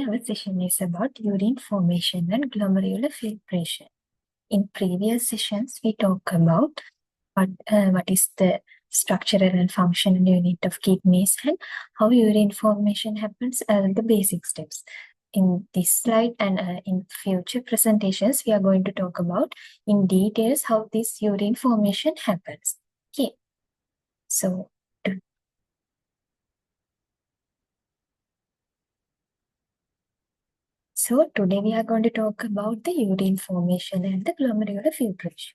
Our session is about urine formation and glomerular filtration. In previous sessions, we talked about what is the structural and functional unit of kidneys and how urine formation happens, the basic steps. In this slide and in future presentations, we are going to talk about in details how this urine formation happens. Okay. So today we are going to talk about the urine formation and the glomerular filtration.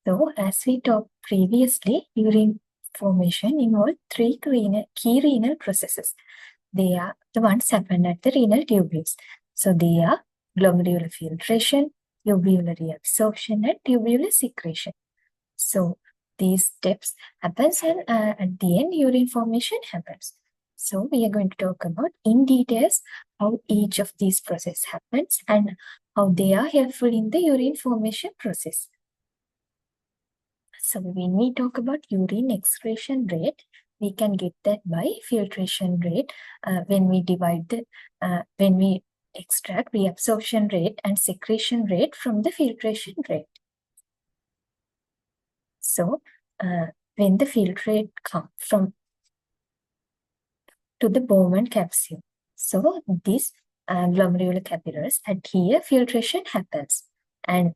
So as we talked previously, urine formation involves three key renal processes. They are the ones happen at the renal tubules. So they are glomerular filtration, tubular reabsorption, and tubular secretion. So these steps happens and at the end urine formation happens. So we are going to talk about in details how each of these processes happens and how they are helpful in the urine formation process. So when we talk about urine excretion rate, we can get that by filtration rate when we divide the when we extract reabsorption rate and secretion rate from the filtration rate. So when the filtrate comes from to the Bowman capsule, so this glomerular capillaries adhere, filtration happens, and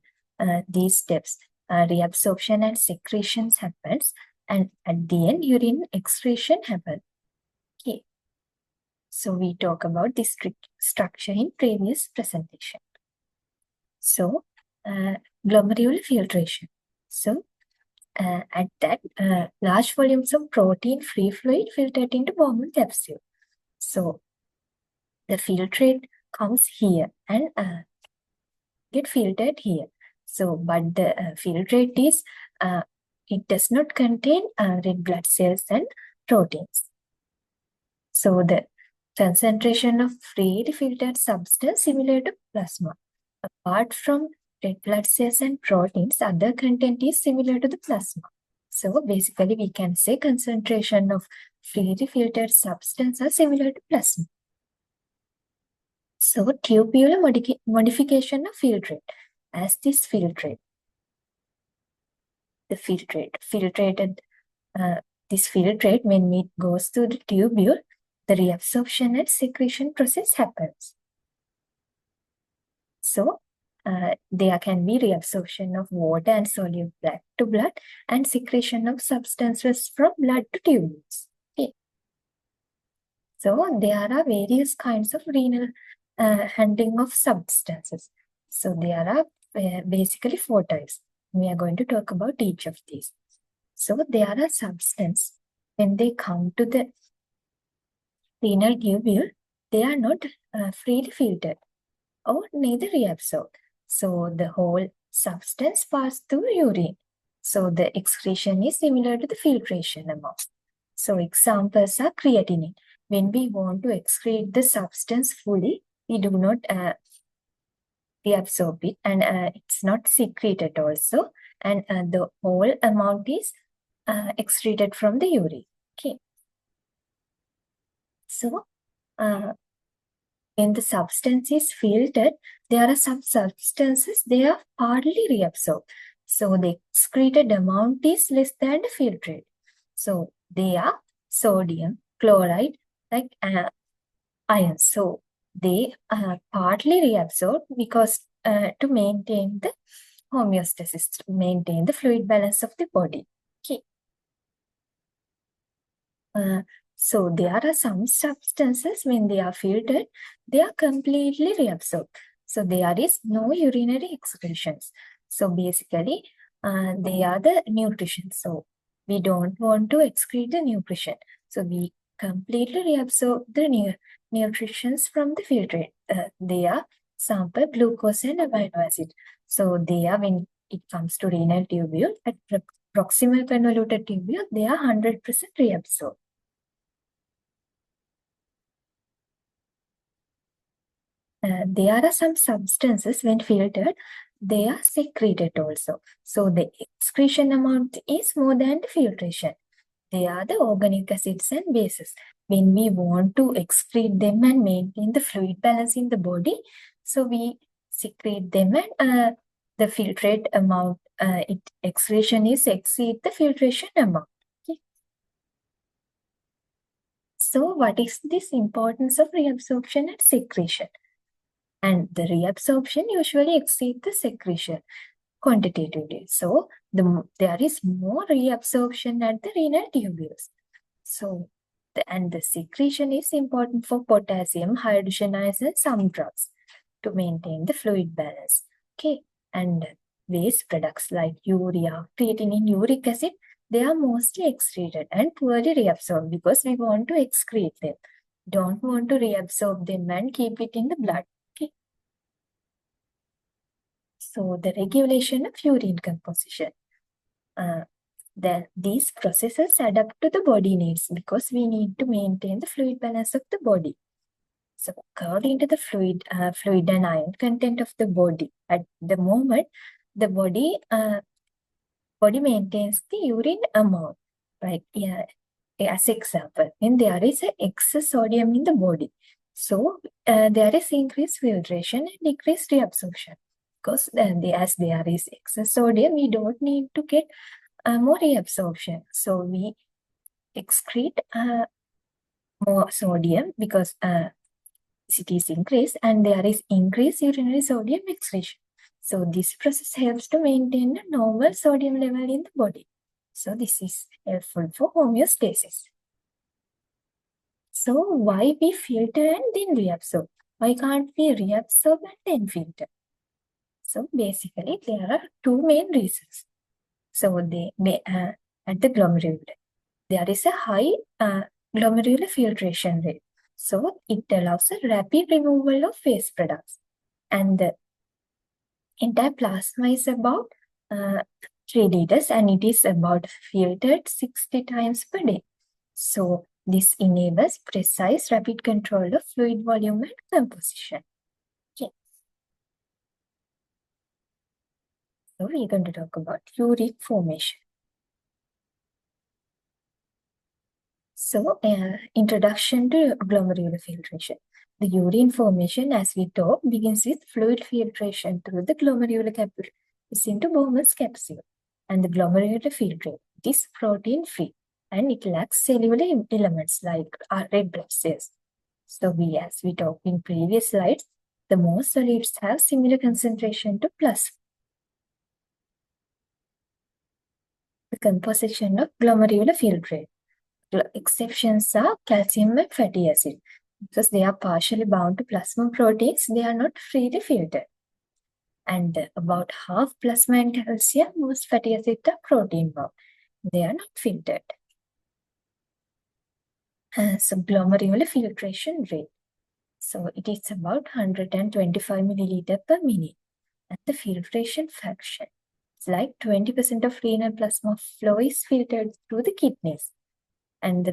these steps, reabsorption and secretions happens, and at the end urine excretion happens. Okay. So we talk about this structure in previous presentation. So glomerular filtration. So at that, large volumes of protein-free fluid filtered into Bowman capsule. So the filtrate comes here and get filtered here. So, but the filtrate is, it does not contain red blood cells and proteins. So the concentration of freely filtered substance similar to plasma. Apart from red blood cells and proteins, other content is similar to the plasma. So basically we can say concentration of freely filtered substance are similar to plasma. So tubular modification of filtrate. As this filtrate, this filtrate when it goes to the tubule, the reabsorption and secretion process happens. So there can be reabsorption of water and solute blood to blood and secretion of substances from blood to tubules. Okay. So there are various kinds of renal handling of substances. So there are basically 4 types. We are going to talk about each of these. So there are substances when they come to the renal tubule, they are not freely filtered or neither reabsorbed. So the whole substance passes through urine. So the excretion is similar to the filtration amount. So examples are creatinine. When we want to excrete the substance fully, we do not reabsorb it and it's not secreted also, and the whole amount is excreted from the urine. Okay. So when the substance is filtered, there are some substances they are hardly reabsorbed. So the excreted amount is less than the filtrate. So they are sodium, chloride, like iron. So they partly reabsorb because to maintain the homeostasis, to maintain the fluid balance of the body. Okay. So there are some substances when they are filtered, they are completely reabsorbed. So there is no urinary excretions. So basically, they are the nutrition. So we don't want to excrete the nutrition. So we completely reabsorb the nutritions from the filtrate. They are sample glucose and amino acid. So they are, when it comes to renal tubule, at proximal convoluted tubule, they are 100% reabsorbed. There are some substances when filtered, they are secreted also. So the excretion amount is more than the filtration. They are the organic acids and bases. when we want to excrete them and maintain the fluid balance in the body, so we secrete them and the filtrate amount, excretion is exceed the filtration amount. Okay. So what is this importance of reabsorption and secretion? And the reabsorption usually exceeds the secretion quantitatively. So there is more reabsorption at the renal tubules. So the secretion is important for potassium, hydrogenase, and some drugs to maintain the fluid balance. Okay, and waste products like urea, creatinine, uric acid, they are mostly excreted and poorly reabsorbed because we want to excrete them. Don't want to reabsorb them and keep it in the blood. Okay. So the regulation of urine composition. Then these processes adapt to the body needs because we need to maintain the fluid balance of the body. So according to the fluid and ion content of the body, at the moment, the body maintains the urine amount. Like as example, when there is an excess sodium in the body, so there is increased filtration and decreased reabsorption. Because as there is excess sodium, we don't need to get more reabsorption. So we excrete more sodium because it is increased and there is increased urinary sodium excretion. So this process helps to maintain a normal sodium level in the body. So this is helpful for homeostasis. So why we filter and then reabsorb? Why can't we reabsorb and then filter? So basically there are two main reasons. So at the glomerular, there is a high glomerular filtration rate. So it allows a rapid removal of waste products. And the entire plasma is about 3 liters and it is about filtered 60 times per day. So this enables precise rapid control of fluid volume and composition. Okay. So we're going to talk about urine formation. So, introduction to glomerular filtration. The urine formation, as we talk, begins with fluid filtration through the glomerular capillaries into Bowman's capsule. And the glomerular filtrate, it is protein-free and it lacks cellular elements like red blood cells. So, as we talked in previous slides, the most solids have similar concentration to plasma. The composition of glomerular filtrate. Exceptions are calcium and fatty acid. Because they are partially bound to plasma proteins, they are not freely filtered. And about half plasma and calcium, most fatty acids are protein bound. They are not filtered. So glomerular filtration rate. So it is about 125 milliliter per minute. And the filtration fraction. It's like 20% of renal plasma flow is filtered through the kidneys. And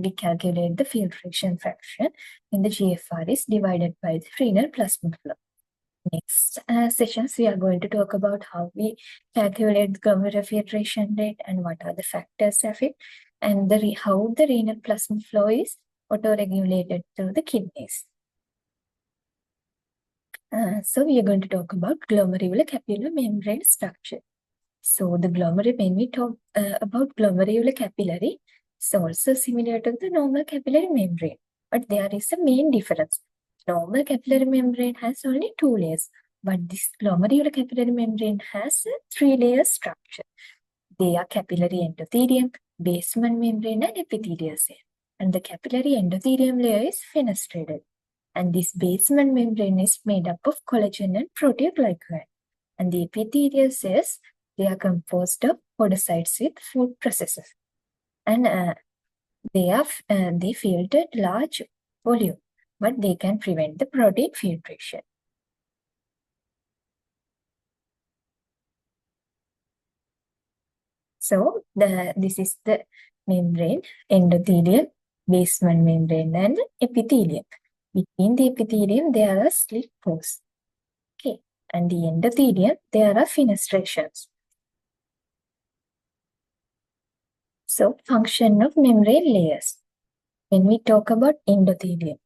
we calculate the filtration fraction in the GFR is divided by the renal plasma flow. Next sessions, we are going to talk about how we calculate the glomerular filtration rate and what are the factors of it, and how the renal plasma flow is auto-regulated through the kidneys. So we are going to talk about glomerular capillary membrane structure. So the glomerular, when we talk about glomerular capillary, it's also similar to the normal capillary membrane, but there is a main difference. Normal capillary membrane has only 2 layers, but this glomerular capillary membrane has a 3-layer structure. They are capillary endothelium, basement membrane, and epithelial cell. And the capillary endothelium layer is fenestrated. And this basement membrane is made up of collagen and proteoglycan. And the epithelial cells, they are composed of podocytes with food processes. And they filtered large volume, but they can prevent the protein filtration. So this is the membrane, endothelium, basement membrane, and epithelium. Between the epithelium, there are slit pores. Okay, and the endothelium, there are fenestrations. So, function of membrane layers. When we talk about endothelium,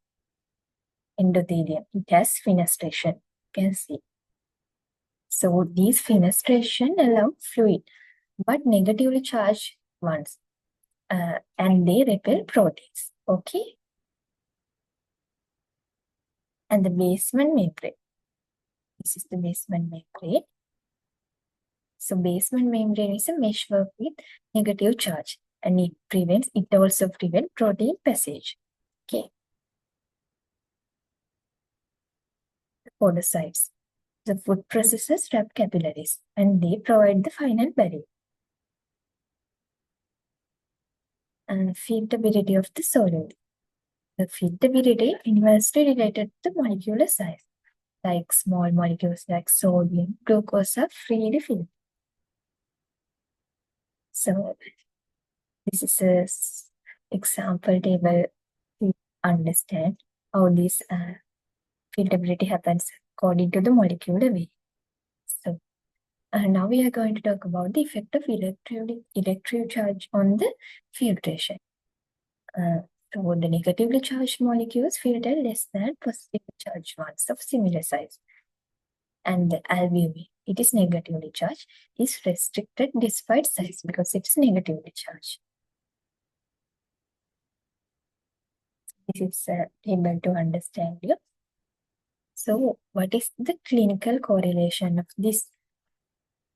it has fenestration. You can see. So these fenestration allow fluid, but negatively charged ones, and they repel proteins. Okay, and the basement membrane. This is the basement membrane. So basement membrane is a meshwork with negative charge, and it also prevents protein passage. Okay. The podocytes. The food processes wrap capillaries, and they provide the final barrier. And feedability of the solute. The feedability inversely related to the molecular size, like small molecules like sodium, glucose are freely filled. So this is an example table to understand how this feedability happens according to the molecular weight. So now we are going to talk about the effect of electric charge on the filtration. So the negatively charged molecules filter less than positively charged ones of similar size. And the albumin, it is negatively charged, is restricted despite size because it is negatively charged. This is able to understand you. So what is the clinical correlation of this?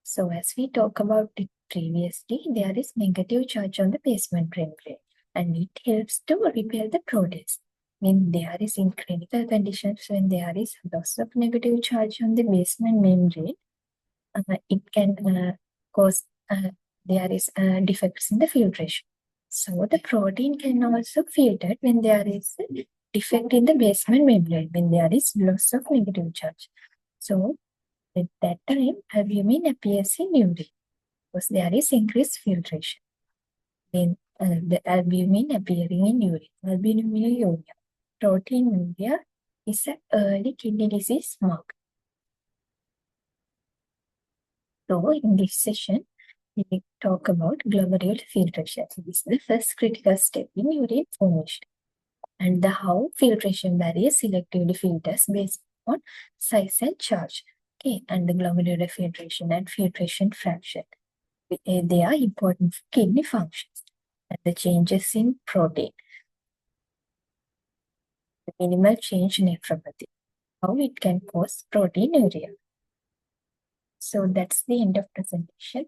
So as we talked about it previously, there is negative charge on the basement membrane, and it helps to repel the proteins. When there is in clinical conditions, when there is loss of negative charge on the basement membrane, it can cause there is defects in the filtration. So the protein can also filter when there is a defect in the basement membrane, when there is loss of negative charge. So at that time, albumin appears in urine because there is increased filtration. Then the albumin appearing in urine, albuminuria, proteinuria is an early kidney disease marker. So in this session, we talk about glomerular filtration. So this is the first critical step in urine formation, and the how filtration barrier selectively filters based on size and charge. Okay, and the glomerular filtration and filtration fraction. They are important for kidney functions. And the changes in protein. The minimal change in nephropathy. How it can cause proteinuria. So that's the end of presentation.